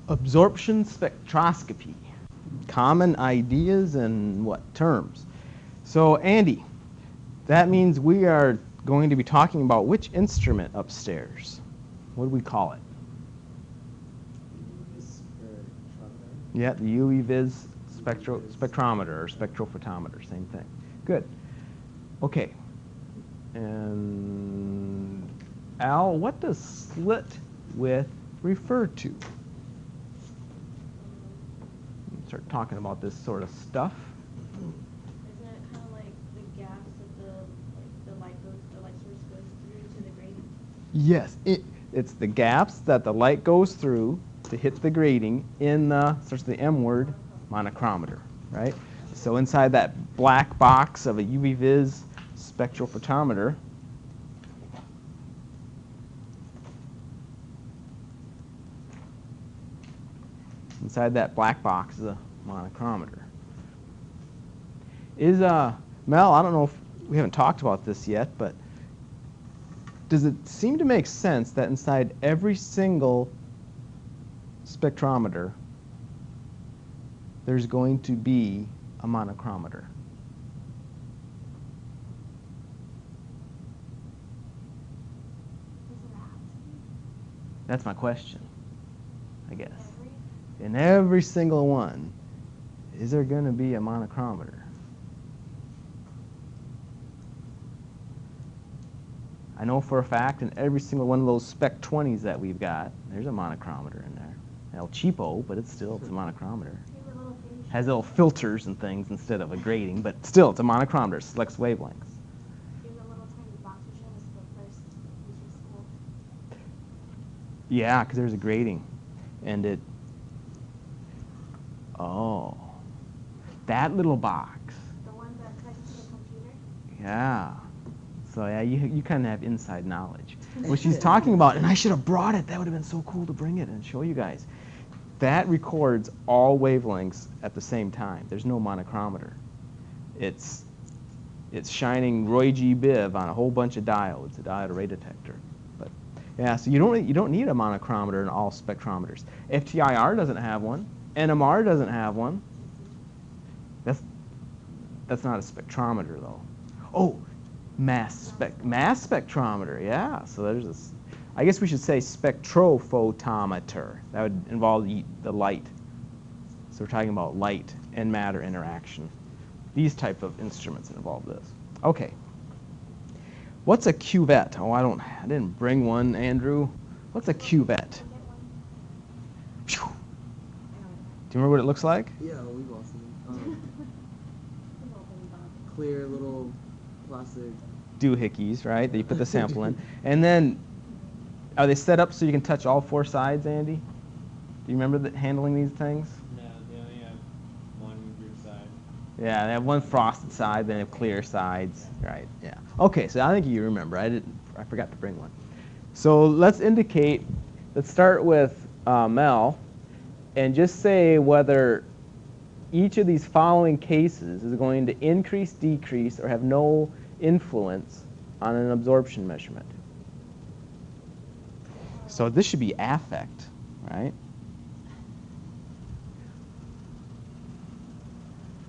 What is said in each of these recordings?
Absorption spectroscopy. Common ideas and what terms? So Andy, that means we are going to be talking about which instrument upstairs? What do we call it? Yeah, the UV-Vis spectrometer or spectrophotometer, same thing. Good. Okay. And Al, what does slit width refer to? Start talking about this sort of stuff. Isn't it kind of like the gaps that the light source goes through to the grating? Yes, it's the gaps that the light goes through to hit the grating in the, starts the M word, monochromator, right? So inside that black box of a UV-Vis spectrophotometer, inside that black box is a monochromator. Is, Mel, I don't know if we haven't talked about this yet, but does it seem to make sense that inside every single spectrometer there's going to be a monochromator? That's my question, I guess. In every single one, is there going to be a monochromator? I know for a fact in every single one of those Spec 20s that we've got, there's a monochromator in there. El cheapo, but it's a monochromator. Has little filters and things instead of a grating, but still it's a monochromator, selects wavelengths. Yeah, because there's a grating, and it. Oh, that little box. The one that connects to the computer? Yeah. So yeah, you kind of have inside knowledge. What she's talking about, and I should have brought it. That would have been so cool to bring it and show you guys. That records all wavelengths at the same time. There's no monochromator. It's shining Roy G. Biv on a whole bunch of diodes, a diode array detector. But yeah, so you don't need a monochromator in all spectrometers. FTIR doesn't have one. NMR doesn't have one. That's not a spectrometer though. Oh, mass spectrometer. Yeah. So there's this. I guess we should say spectrophotometer. That would involve the light. So we're talking about light and matter interaction. These type of instruments involve this. Okay. What's a cuvette? Oh, I didn't bring one, Andrew. What's a cuvette? Do you remember what it looks like? Yeah, we've all seen it. Clear little plastic doohickeys, right? That you put the sample in. And then, are they set up so you can touch all four sides, Andy? Do you remember handling these things? No, they only have one group side. Yeah, they have one frosted side, then they have clear sides, right? Yeah. Okay, so I think you remember. I forgot to bring one. So let's start with Mel, and just say whether each of these following cases is going to increase, decrease, or have no influence on an absorption measurement. So this should be affect, right?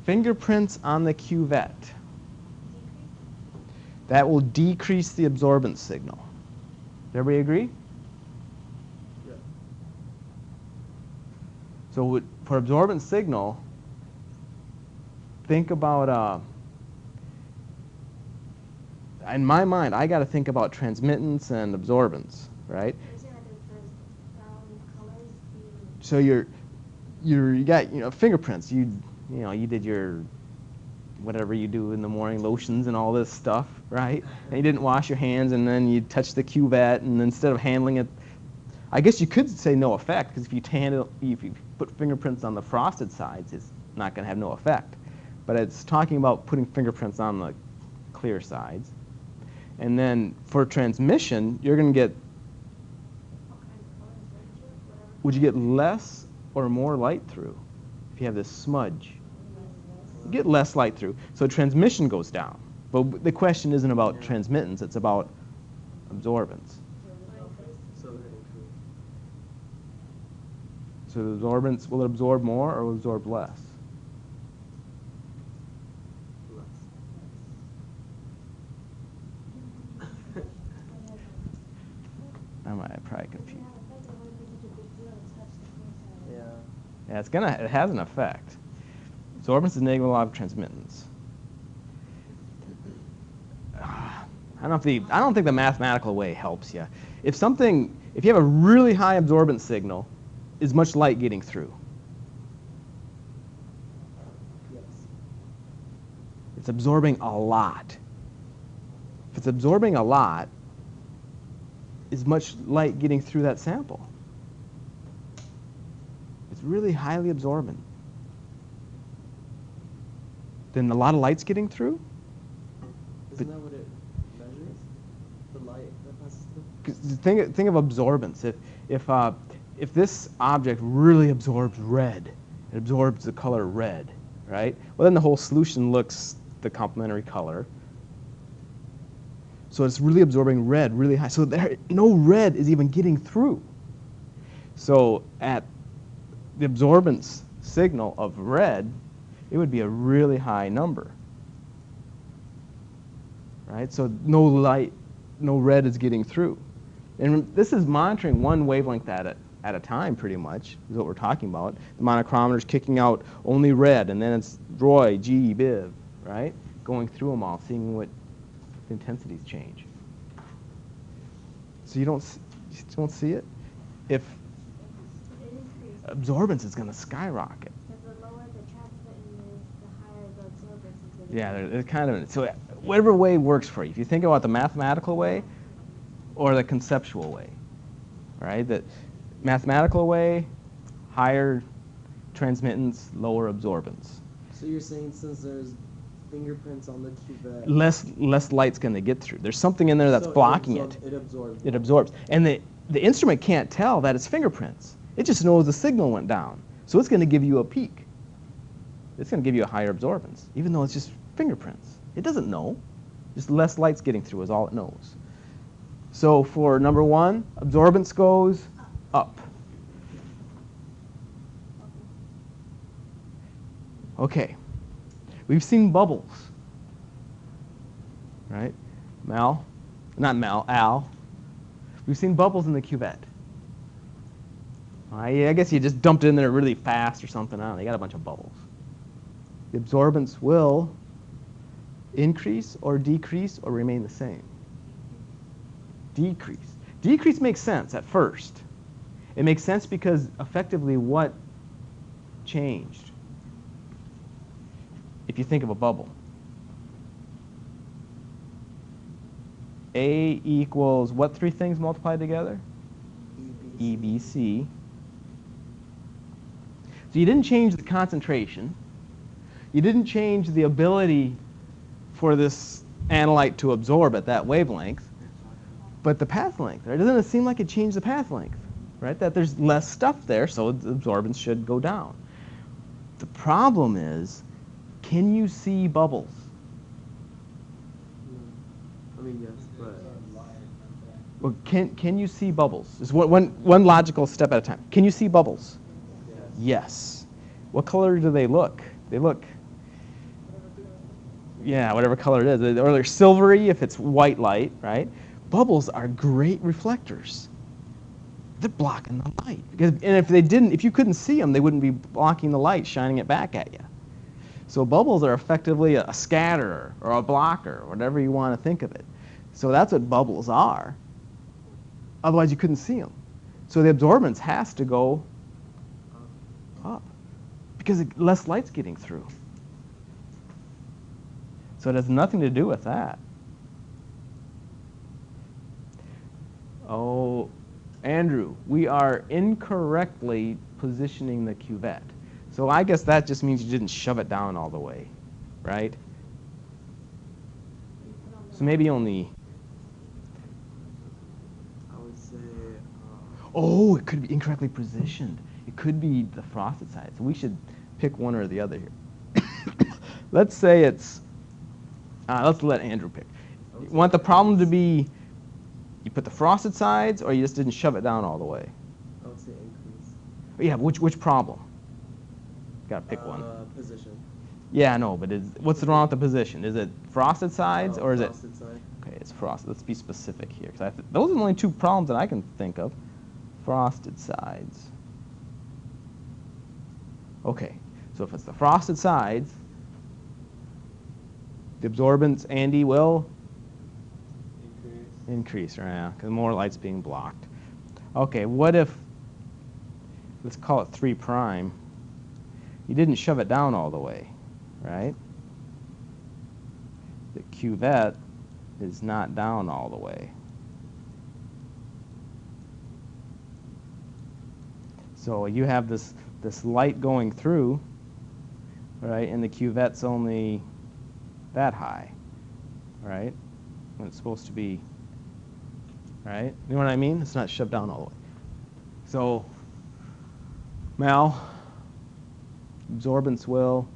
Fingerprints on the cuvette. That will decrease the absorbance signal. Does everybody agree? Yeah. So for absorbance signal, think about, in my mind, I got to think about transmittance and absorbance, right? So you got fingerprints. You did your whatever you do in the morning, lotions and all this stuff, right? And you didn't wash your hands, and then you touched the cuvette, and instead of handling it, I guess you could say no effect, because if you put fingerprints on the frosted sides, it's not going to have no effect. But it's talking about putting fingerprints on the clear sides. And then for transmission, you're going to get, would you get less or more light through if you have this smudge? You get less light through. So transmission goes down. But the question isn't about transmittance, it's about absorbance. So So the absorbance, will it absorb more or will it absorb less? I might probably confused. Yeah. Yeah, it has an effect. Absorbance is negative log of transmittance. I don't think the mathematical way helps you. If you have a really high absorbance signal, is much light getting through? Yes. It's absorbing a lot. If it's absorbing a lot, is much light getting through that sample? It's really highly absorbent. Then a lot of light's getting through? Isn't that what it measures? The light that passes through? 'Cause think of absorbance. If this object really absorbs red, it absorbs the color red, right? Well, then the whole solution looks the complementary color. So it's really absorbing red really high. So no red is even getting through. So at the absorbance signal of red, it would be a really high number, right? So no light, no red is getting through. And this is monitoring one wavelength at a time, pretty much, is what we're talking about. The monochrometer's kicking out only red, and then it's Roy, G, Biv, right? Going through them all, seeing what the intensities change. So you don't see it? If absorbance is going to skyrocket. Because the lower the transmitting is, the higher the absorbance is going to be. Yeah, they're kind of, so whatever way works for you. If you think about the mathematical way or the conceptual way, right? The mathematical way, higher transmittance, lower absorbance. So you're saying since there's fingerprints on the cuvette, Less light's going to get through. There's something in there that's so blocking it absorbs. It absorbs. And the instrument can't tell that it's fingerprints. It just knows the signal went down. So it's going to give you a peak. It's going to give you a higher absorbance, even though it's just fingerprints. It doesn't know. Just less light's getting through is all it knows. So for number one, absorbance goes up. Okay. We've seen bubbles, right? Al. We've seen bubbles in the cuvette. I guess you just dumped it in there really fast or something. I don't know. You got a bunch of bubbles. The absorbance will increase or decrease or remain the same. Decrease. Decrease makes sense at first. It makes sense because effectively what changed? If you think of a bubble. A equals what three things multiplied together? EBC. So you didn't change the concentration. You didn't change the ability for this analyte to absorb at that wavelength, but the path length. Right? Doesn't it seem like it changed the path length? Right? That there's less stuff there, so the absorbance should go down. The problem is, can you see bubbles? I mean, yes, but Well, can you see bubbles? Just one logical step at a time. Can you see bubbles? Yes. What color do they look? They look, yeah, whatever color it is. Or they're silvery if it's white light, right? Bubbles are great reflectors. They're blocking the light. And if you couldn't see them, they wouldn't be blocking the light, shining it back at you. So bubbles are effectively a scatterer or a blocker, whatever you want to think of it. So that's what bubbles are. Otherwise, you couldn't see them. So the absorbance has to go up because less light's getting through. So it has nothing to do with that. Oh, Andrew, we are incorrectly positioning the cuvette. So I guess that just means you didn't shove it down all the way, right? So maybe only... I would say... Oh, it could be incorrectly positioned. It could be the frosted side. So we should pick one or the other here. Let's say it's... let's let Andrew pick. You want the problem to be you put the frosted sides or you just didn't shove it down all the way? I would say increase. Yeah, which problem? Got to pick one. Position. Yeah, I know, but what's wrong with the position? Is it frosted sides or is it? Frosted side. Okay, it's frosted. Let's be specific here, because those are the only two problems that I can think of. Frosted sides. Okay, so if it's the frosted sides, the absorbance, Andy, will increase, right? Because more light's being blocked. Okay, what if, let's call it 3 prime. You didn't shove it down all the way, right? The cuvette is not down all the way. So you have this light going through, right? And the cuvette's only that high, right? When it's supposed to be, right? You know what I mean? It's not shoved down all the way. So, Mal, absorbance will,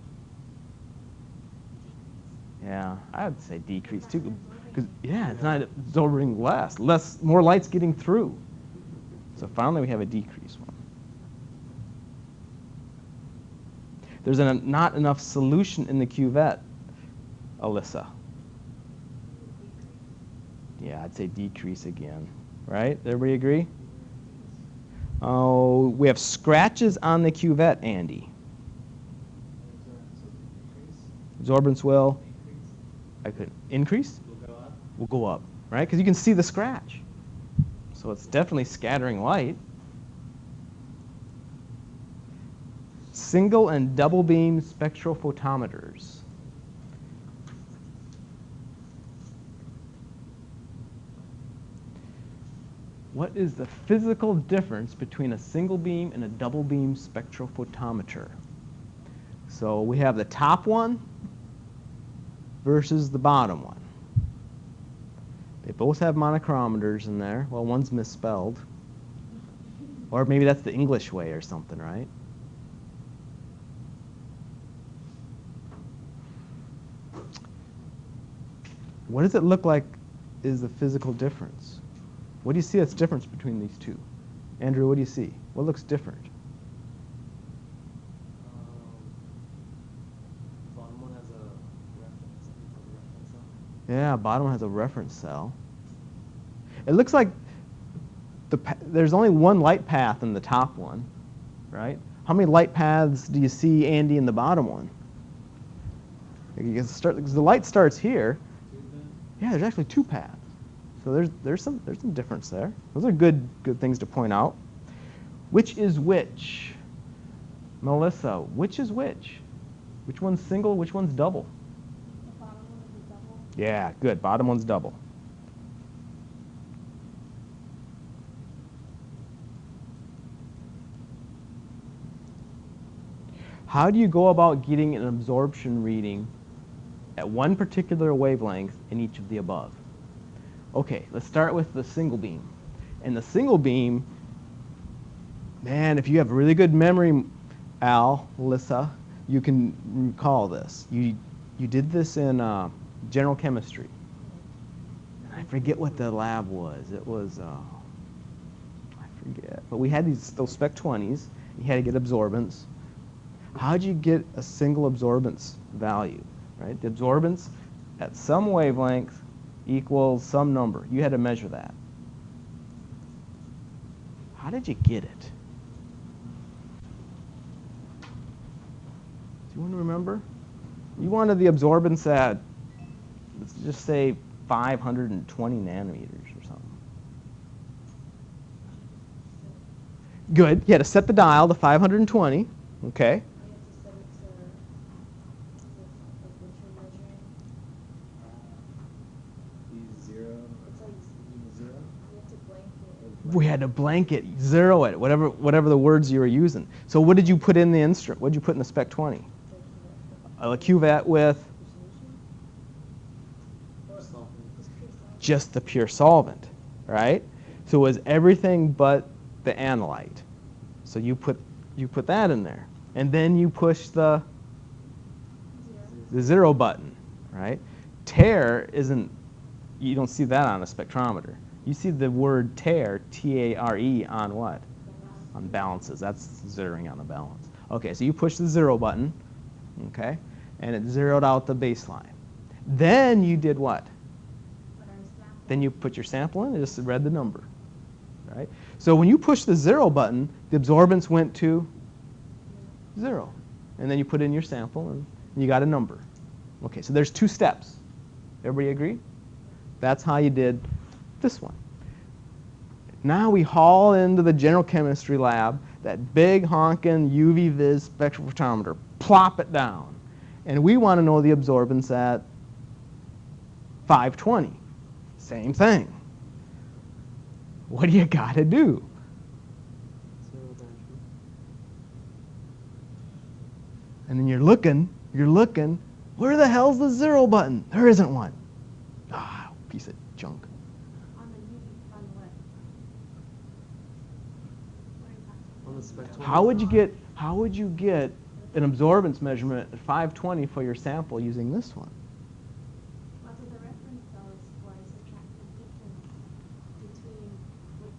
yeah, I would say decrease too, because yeah, it's not absorbing more light's getting through. So finally we have a decrease one. There's not enough solution in the cuvette, Alyssa. Yeah, I'd say decrease again, right? Everybody agree? Oh, we have scratches on the cuvette, Andy. Absorbance will? I could increase? Will go up, right? Because you can see the scratch. So it's definitely scattering light. Single and double beam spectrophotometers. What is the physical difference between a single beam and a double beam spectrophotometer? So we have the top one versus the bottom one. They both have monochrometers in there. Well, one's misspelled. Or maybe that's the English way or something, right? What does it look like is the physical difference? What do you see that's difference between these two? Andrew, what do you see? What looks different? Bottom one has a reference. I think it's a reference cell. Yeah, bottom one has a reference cell. It looks like there's only one light path in the top one, right? How many light paths do you see, Andy, in the bottom one? Because the light starts here. Yeah, there's actually 2 paths. So there's some difference there. Those are good things to point out. Which is which? Melissa, which is which? Which one's single, which one's double? The bottom one is a double. Yeah, good. Bottom one's double. How do you go about getting an absorption reading at one particular wavelength in each of the above? Okay, let's start with the single beam. And the single beam, man, if you have really good memory, Al, Alyssa, you can recall this. You did this in general chemistry. And I forget what the lab was. It was, I forget. But we had those Spec 20s. You had to get absorbance. How'd you get a single absorbance value, right? The absorbance at some wavelength equals some number. You had to measure that. How did you get it? Do you want to remember? You wanted the absorbance at, let's just say, 520 nanometers or something. Good. You had to set the dial to 520. Okay. We had to blanket, zero it, whatever the words you were using. So what did you put in the instrument? What did you put in the Spec 20? A cuvette with just the pure solvent, right? So it was everything but the analyte. So you put that in there, and then you push the zero button, right? Tare isn't. You don't see that on a spectrometer. You see the word tare, T-A-R-E, on what? on balances. That's zeroing on the balance. Okay, so you push the 0 button, okay, and it zeroed out the baseline. Then you did what? Then you put your sample in and just read the number, right? So when you push the 0 button, the absorbance went to 0. And then you put in your sample and you got a number. Okay, so there's 2 steps. Everybody agree? That's how you did this one. Now we haul into the general chemistry lab that big honking UV vis spectrophotometer, plop it down. And we want to know the absorbance at 520. Same thing. What do you got to do? And then you're looking, where the hell's the 0 button? There isn't one. Ah, piece of junk. On the UV, on what? What are you talking On the spectrophotometer. How would you get an absorbance measurement at 520 for your sample using this one? Well, so the reference cell is for subtract the difference between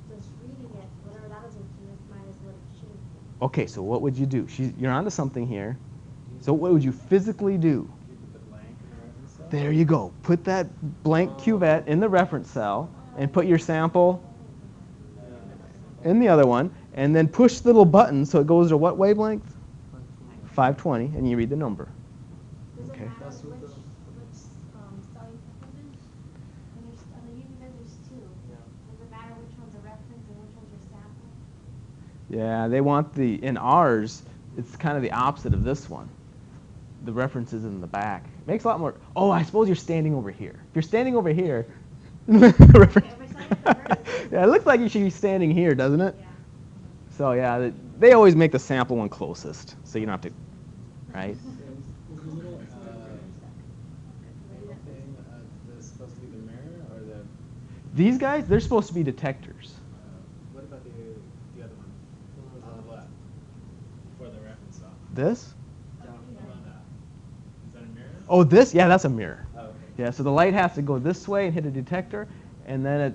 just reading it, whatever that assumption is, minus what it should be. Okay, so what would you do? You're onto something here. So what would you physically do? You put the blank in the reference cell? There you go. Put that blank cuvette in the reference cell and put your sample in the other one, and then push the little button so it goes to what wavelength? 520, and you read the number. Does it Okay. matter That's what which the- selling equipment? And there's, on the UV vis, there's 2. Does it matter which one's a reference and which one's your sample? Yeah, they want in ours, it's kind of the opposite of this one. The reference is in the back. Makes a lot more, oh, I suppose you're standing over here. If you're standing over here, reference. Yeah, it looks like you should be standing here, doesn't it? Yeah. So yeah, they always make the sample one closest, so you don't have to, right? Is the little thing that's supposed to be the mirror or the? These guys, they're supposed to be detectors. What about the other one on the left for the reference cell? This? How about that? Is that a mirror? Oh, this? Yeah, that's a mirror. Oh, okay. Yeah, so the light has to go this way and hit a detector, and then it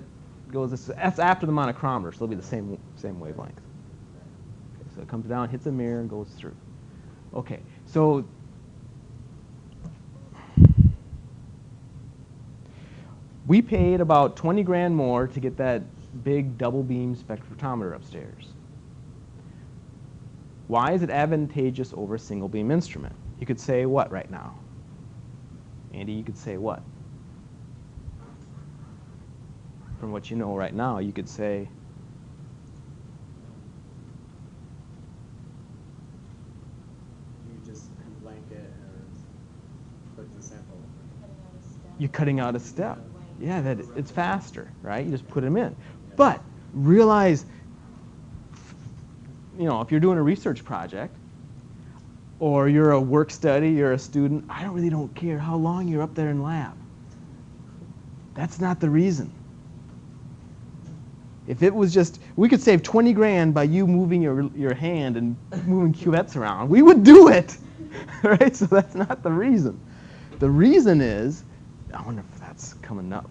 goes this. That's after the monochrometer, so it'll be the same wavelength. Okay, so it comes down, hits a mirror, and goes through. Okay, so we paid about 20 grand more to get that big double beam spectrophotometer upstairs. Why is it advantageous over a single beam instrument? You could say what right now? Andy, you could say what? From what you know right now, you could say You just blanket and put the sample. you're cutting out a step. Yeah, that it's faster, right? You just put them in. But realize, if you're doing a research project or you're a work study, you're a student, I really don't care how long you're up there in lab. That's not the reason. If it was just, we could save 20 grand by you moving your hand and moving cuvettes around, we would do it, right? So that's not the reason. The reason is, I wonder if that's coming up.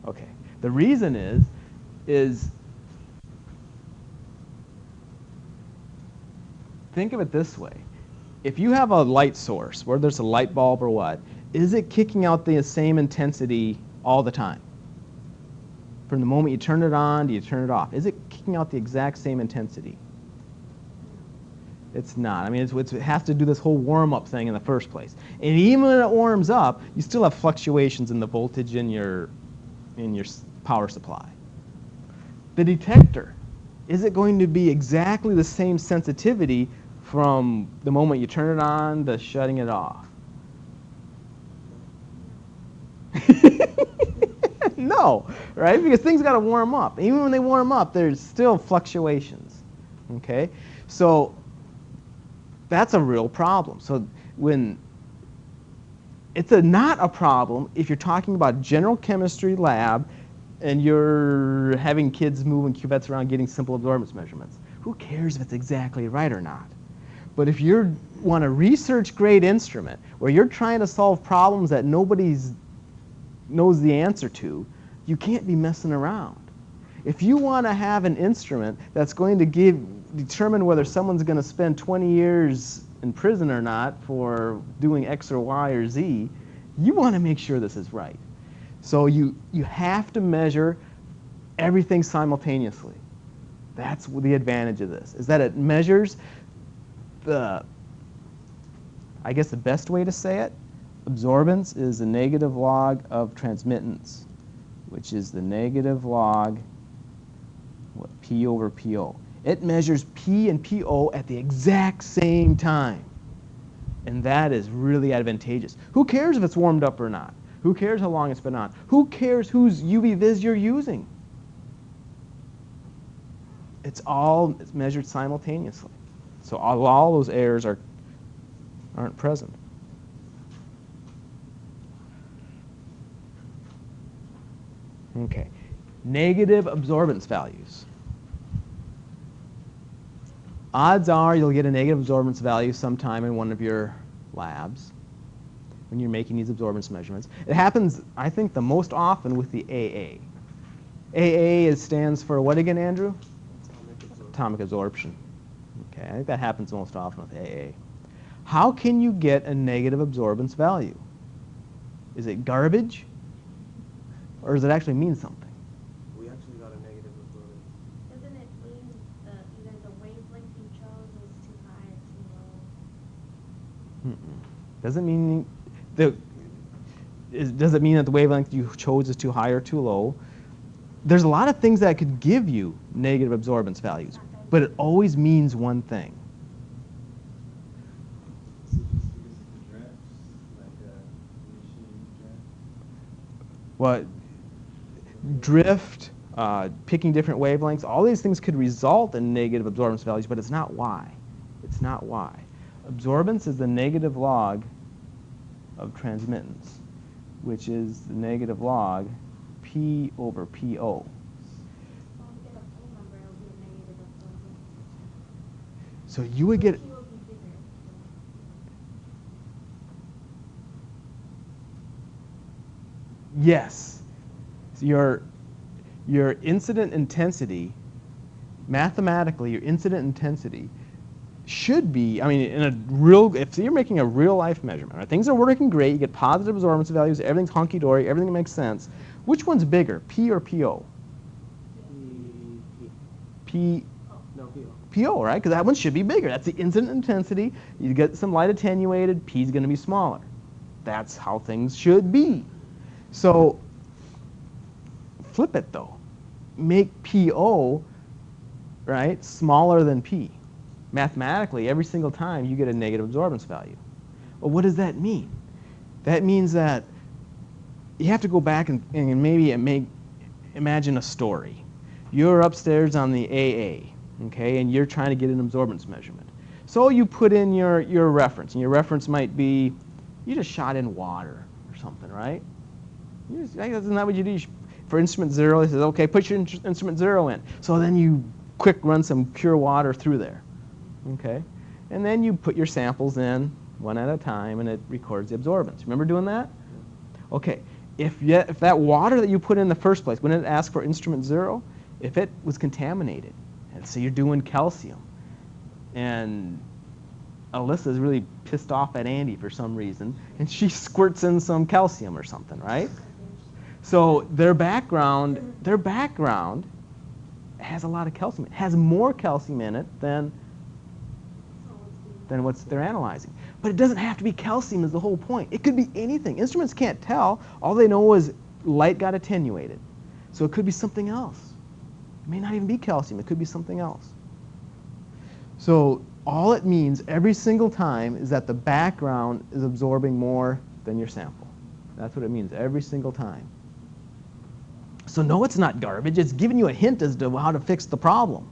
Okay, the reason is think of it this way. If you have a light source, whether there's a light bulb or what, is it kicking out the same intensity all the time? From the moment you turn it on to you turn it off, is it kicking out the exact same intensity? It's not. I mean, it has to do this whole warm-up thing in the first place. And even when it warms up, you still have fluctuations in the voltage in your power supply. The detector, is it going to be exactly the same sensitivity from the moment you turn it on to shutting it off? No, right? Because things got to warm up. Even when they warm up, there's still fluctuations. Okay? So that's a real problem. So when it's not a problem if you're talking about general chemistry lab and you're having kids moving cuvettes around getting simple absorbance measurements. Who cares if it's exactly right or not? But if you want a research grade instrument where you're trying to solve problems that nobody knows the answer to, you can't be messing around. If you want to have an instrument that's going to determine whether someone's going to spend 20 years in prison or not for doing X or Y or Z, you want to make sure this is right. So you have to measure everything simultaneously. That's the advantage of this, is that it measures I guess the best way to say it, absorbance is the negative log of transmittance, which is the negative log, P over PO. It measures P and PO at the exact same time. And that is really advantageous. Who cares if it's warmed up or not? Who cares how long it's been on? Who cares whose UV vis you're using? It's measured simultaneously. So all those errors aren't present. Okay. Negative absorbance values. Odds are you'll get a negative absorbance value sometime in one of your labs when you're making these absorbance measurements. It happens, I think, the most often with the AA. AA stands for what again, Andrew? Atomic absorption. Okay, I think that happens most often with AA. How can you get a negative absorbance value? Is it garbage? Or does it actually mean something? We actually got a negative absorbance. Doesn't it mean either the wavelength you chose was too high or too low? Doesn't mean does it mean that the wavelength you chose is too high or too low? There's a lot of things that could give you negative absorbance values, but it always means one thing. So just because of the drafts, like machine draft? Well, drift, picking different wavelengths, all these things could result in negative absorbance values, but it's not why. It's not why. Absorbance is the negative log of transmittance, which is the negative log P over PO. Well, if you get a full number, it'll be a negative absorbance. So you would get, P will be bigger. yes, so your incident intensity, mathematically, your incident intensity should be, I mean, if you're making a real life measurement, right, things are working great, you get positive absorbance values, everything's hunky-dory, everything makes sense. Which one's bigger, P or PO? P. No, PO. PO, right? Because that one should be bigger. That's the incident intensity. You get some light attenuated, P is going to be smaller. That's how things should be. So flip it though. Make PO, right, smaller than P. Mathematically, every single time you get a negative absorbance value. Well, what does that mean? That means that you have to go back and maybe imagine a story. You're upstairs on the AA, okay, and you're trying to get an absorbance measurement. So you put in your reference, and your reference might be, you just shot in water or something, right? Isn't that what you do? For instrument 0, it says, okay, put your instrument 0 in. So then you quick run some pure water through there, okay? And then you put your samples in one at a time, and it records the absorbance. Remember doing that? Okay. If that water that you put in the first place, when it asked for instrument 0, if it was contaminated, and so you're doing calcium, and Alyssa's really pissed off at Andy for some reason, and she squirts in some calcium or something, right? So their background has a lot of calcium. It has more calcium in it than what they're analyzing. But it doesn't have to be calcium is the whole point. It could be anything. Instruments can't tell. All they know is light got attenuated. So it could be something else. It may not even be calcium. It could be something else. So all it means every single time is that the background is absorbing more than your sample. That's what it means every single time. So no, it's not garbage. It's giving you a hint as to how to fix the problem.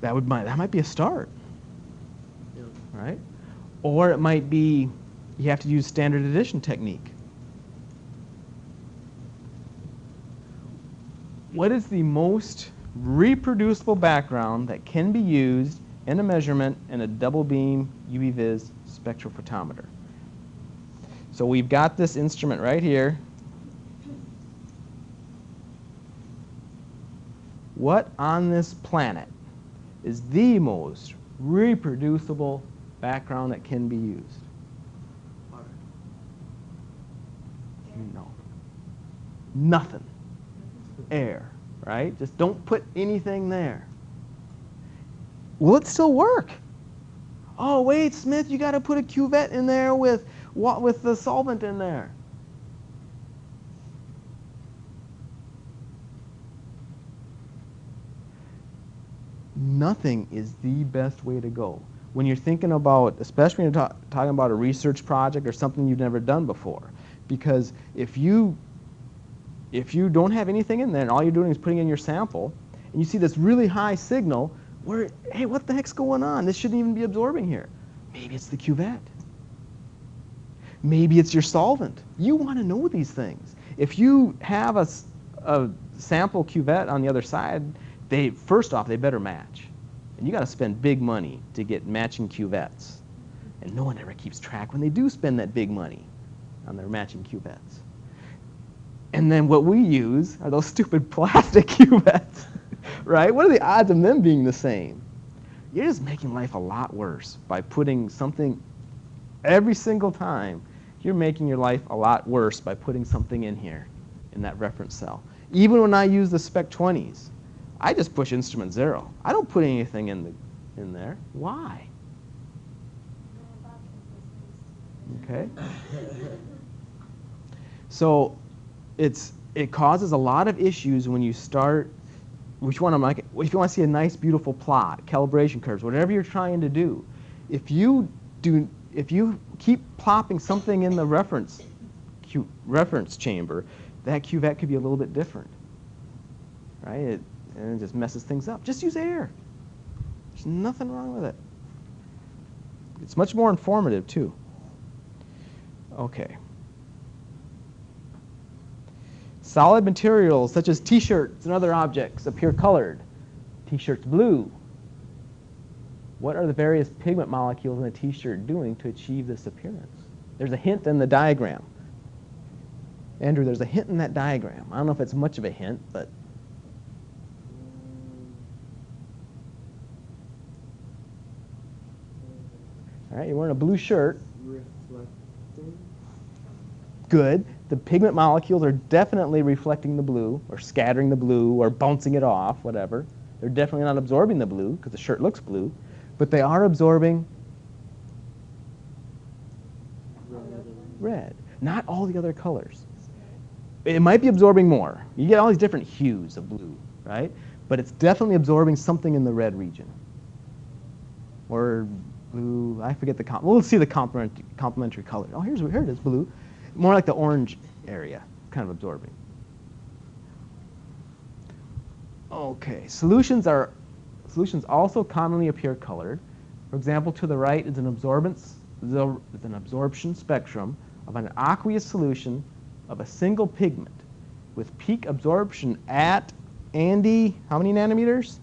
That might be a start, Yeah. right? Or it might be you have to use standard addition technique. What is the most reproducible background that can be used and a measurement in a double beam UV-vis spectrophotometer. So we've got this instrument right here. What on this planet is the most reproducible background that can be used? Water. No. Nothing. Air, right? Just don't put anything there. Will it still work? Oh, wait, Smith, you got to put a cuvette in there with the solvent in there. Nothing is the best way to go. When you're thinking about, especially when you're talking about a research project or something you've never done before. Because if you don't have anything in there and all you're doing is putting in your sample, and you see this really high signal, where, hey, what the heck's going on? This shouldn't even be absorbing here. Maybe it's the cuvette. Maybe it's your solvent. You want to know these things. If you have a sample cuvette on the other side, first off, they better match. And you got to spend big money to get matching cuvettes. And no one ever keeps track when they do spend that big money on their matching cuvettes. And then what we use are those stupid plastic cuvettes, right? What are the odds of them being the same? You're just making life a lot worse by putting something every single time. You're making your life a lot worse by putting something in here, in that reference cell. Even when I use the Spec 20s, I just push instrument 0. I don't put anything in there. Why? Okay. So it causes a lot of issues when you start. If you want to see a nice, beautiful plot, calibration curves, whatever you're trying to do, if you keep plopping something in the reference chamber, that cuvette could be a little bit different, right? And it just messes things up. Just use air. There's nothing wrong with it. It's much more informative, too. Okay. Solid materials such as T-shirts and other objects appear colored. T-shirt's blue. What are the various pigment molecules in a T-shirt doing to achieve this appearance? There's a hint in the diagram. Andrew, there's a hint in that diagram. I don't know if it's much of a hint, but... All right, you're wearing a blue shirt. Reflecting. Good. The pigment molecules are definitely reflecting the blue, or scattering the blue, or bouncing it off, whatever. They're definitely not absorbing the blue, because the shirt looks blue. But they are absorbing red. Not all the other colors. It might be absorbing more. You get all these different hues of blue, right? But it's definitely absorbing something in the red region. Or blue, I forget the we'll see the complementary color. Oh, here it is, blue. More like the orange area, kind of absorbing. Okay, solutions also commonly appear colored. For example, to the right is an absorption spectrum of an aqueous solution of a single pigment with peak absorption at, Andy, how many nanometers?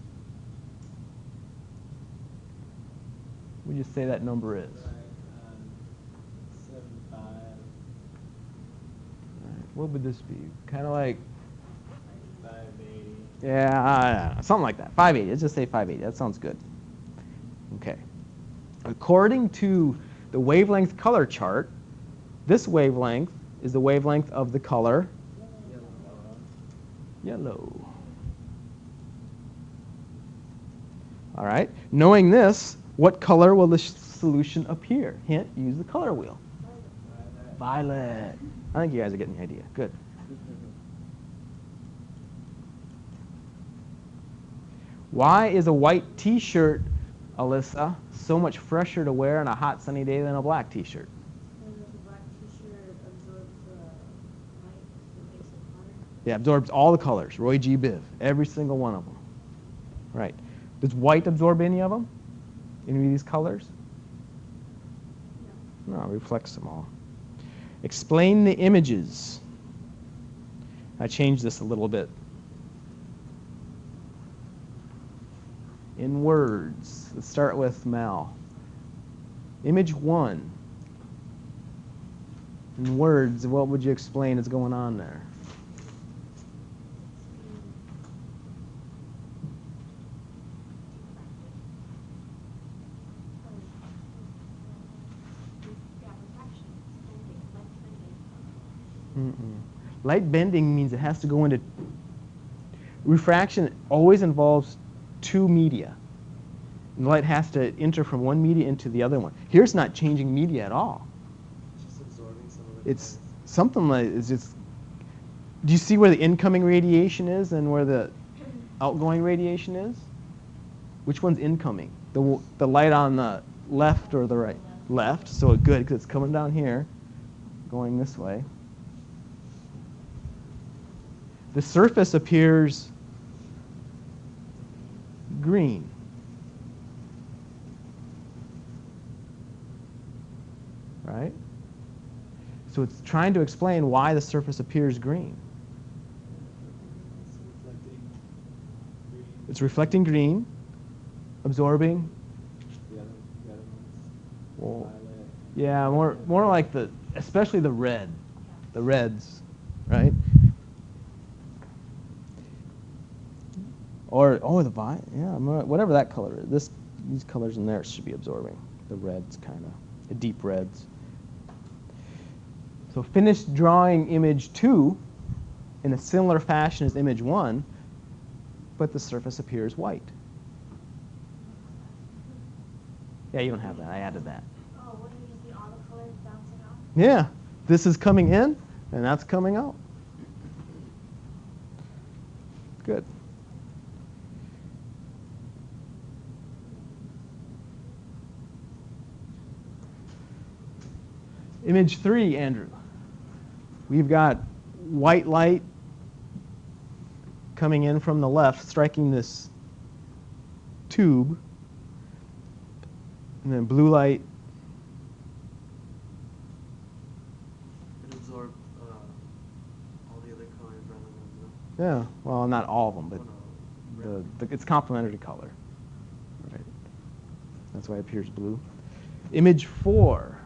What would you say that number is? Like 75. What would this be? Kind of like 580. Yeah, something like that. 580. Let's just say 580. That sounds good. Okay. According to the wavelength color chart, this wavelength is the wavelength of the color yellow. All right. Knowing this, what color will the solution appear? Hint, use the color wheel. Violet. I think you guys are getting the idea. Good. Why is a white T-shirt, Alyssa, so much fresher to wear on a hot sunny day than a black T-shirt? Because the black T-shirt absorbs the light that makes it hotter. Yeah, absorbs all the colors. Roy G. Biv, every single one of them. Right. Does white absorb any of them? Any of these colors? No, it reflects them all. Explain the images. I changed this a little bit. in words. Let's start with Mel. Image 1. In words, what would you explain is going on there? Light bending means it has to go into... Refraction always involves two media. And the light has to enter from one media into the other one. Here it's not changing media at all. It's just absorbing some of the It's colors. something like... It's just, do you see where the incoming radiation is and where the outgoing radiation is? Which one's incoming? The light on the left or the right? Left, so good, because it's coming down here, going this way. The surface appears green. Right? So it's trying to explain why the surface appears green. It's reflecting green, absorbing. The other ones. Well, Violet. yeah, more like especially the red, the reds, right? Or the violet, yeah, whatever that color is. These colors in there should be absorbing. The reds, kind of, the deep reds. So finish drawing image 2 in a similar fashion as image 1, but the surface appears white. Yeah, you don't have that. I added that. Oh, what do you see all the colors bouncing off? Yeah, this is coming in, and that's coming out. Good. Image 3, Andrew. We've got white light coming in from the left, striking this tube, and then blue light. It absorbs all the other colors rather than Yeah, well, not all of them, but no, it's complementary color. Right. That's why it appears blue. Image 4.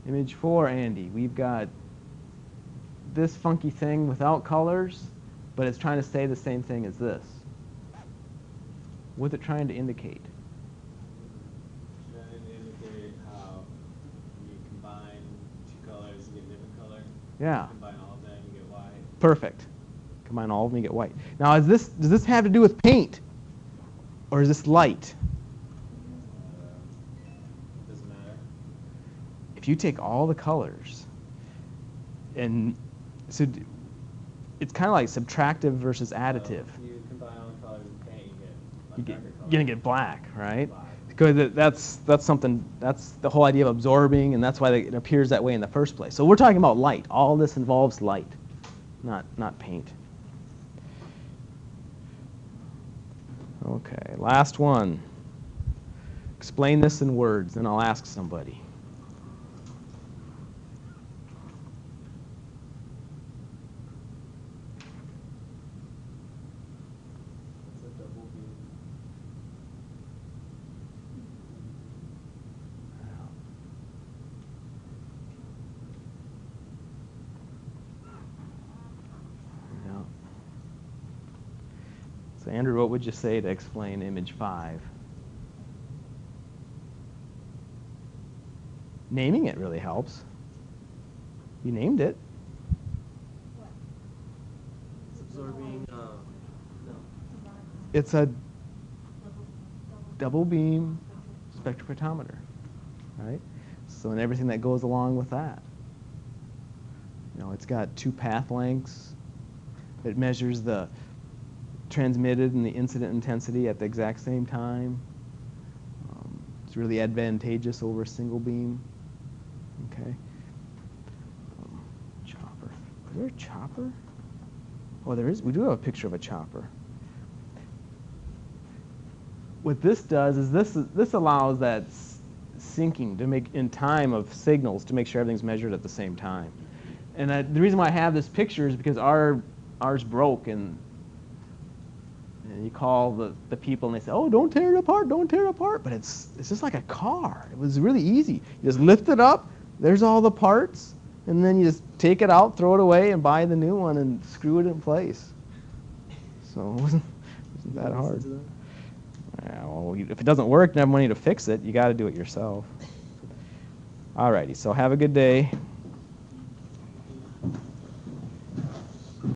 Image 4, Andy. We've got this funky thing without colors, but it's trying to say the same thing as this. What's it trying to indicate? Trying to indicate how you combine two colors, you get a different color. Yeah. Combine all of them, you get white. Perfect. Combine all of them, you get white. Now, does this have to do with paint, or is this light? Doesn't matter. If you take all the colors, and so it's kind of like subtractive versus additive. So if you combine all the colors in paint, You're darker color. gonna get black, right? Black. Because that's something, that's the whole idea of absorbing, and that's why it appears that way in the first place. So we're talking about light. All this involves light, not paint. Okay, last one. Explain this in words, then I'll ask somebody. It's a double beam. Yeah. So Andrew, what would you say to explain image 5? Naming it really helps. You named it. What? It's absorbing, no. It's a Double double beam spectrophotometer, right? So and everything that goes along with that. You know, it's got 2 path lengths. It measures the transmitted and the incident intensity at the exact same time. It's really advantageous over a single beam. Okay. Chopper. Is there a chopper? Oh, there is. We do have a picture of a chopper. What this does is this allows that syncing to make in time of signals to make sure everything's measured at the same time. And the reason why I have this picture is because ours broke, and And you call the people and they say, oh, don't tear it apart, don't tear it apart. But it's just like a car. It was really easy. You just lift it up, there's all the parts, and then you just take it out, throw it away, and buy the new one and screw it in place. So it wasn't that hard. Yeah, well, if it doesn't work, you have money to fix it. You got to do it yourself. Alrighty, so have a good day.